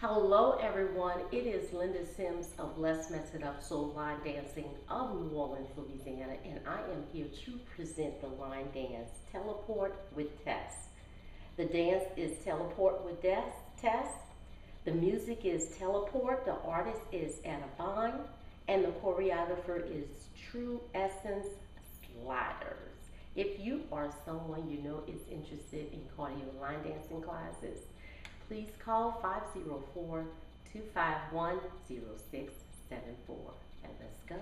Hello everyone, it is Linda Sims of Let's Mess It Up Soul Line Dancing of New Orleans, Louisiana, and I am here to present the line dance, Teleport with Tess. The dance is Teleport with Tess. The music is Teleport, the artist is Etta, and the choreographer is True Essence Sliders. If you are someone you know is interested in cardio line dancing classes, please call 504-251-0674. And let's go.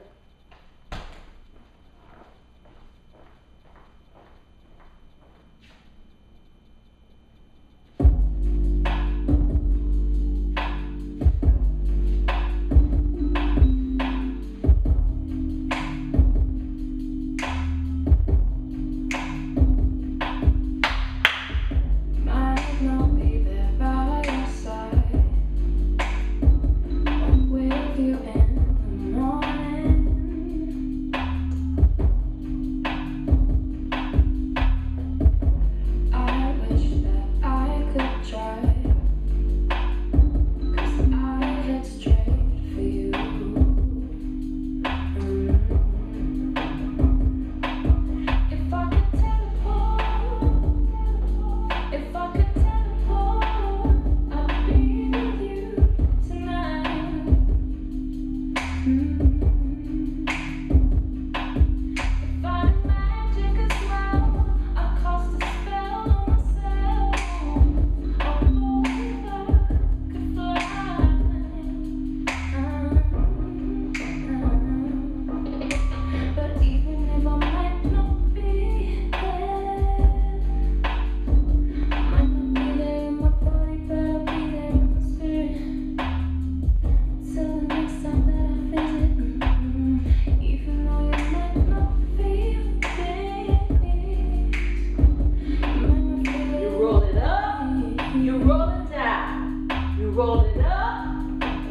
Roll it up,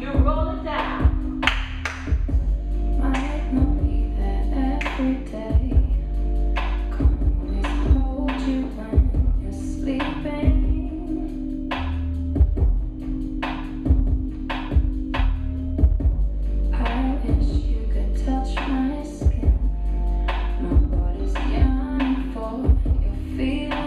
you roll it down. Might not be there every day. Can't always hold you when you're sleeping. I wish you could touch my skin. My body's yearning for your feelings.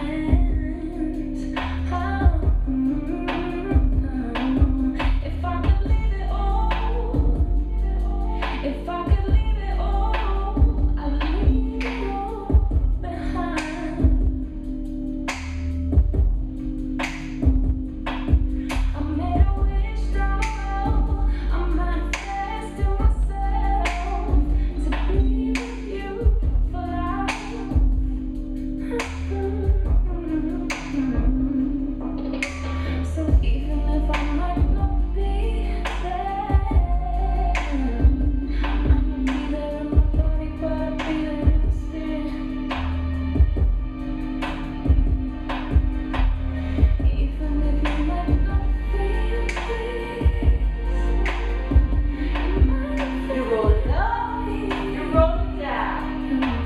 You roll it up,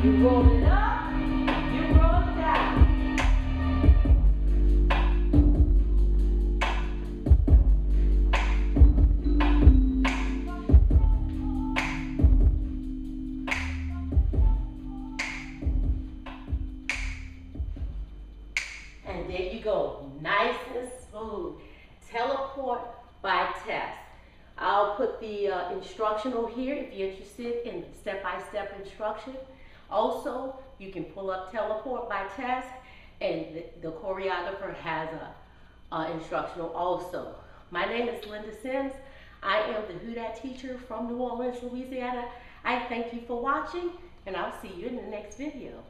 you roll it down. And there you go, nice and smooth. Teleport by Tess. I'll put the instructional here if you're interested in step-by-step instruction. Also, you can pull up Teleport by Tess, and the choreographer has a instructional also. My name is Linda Sims. I am the Who Dat teacher from New Orleans, Louisiana. I thank you for watching, and I'll see you in the next video.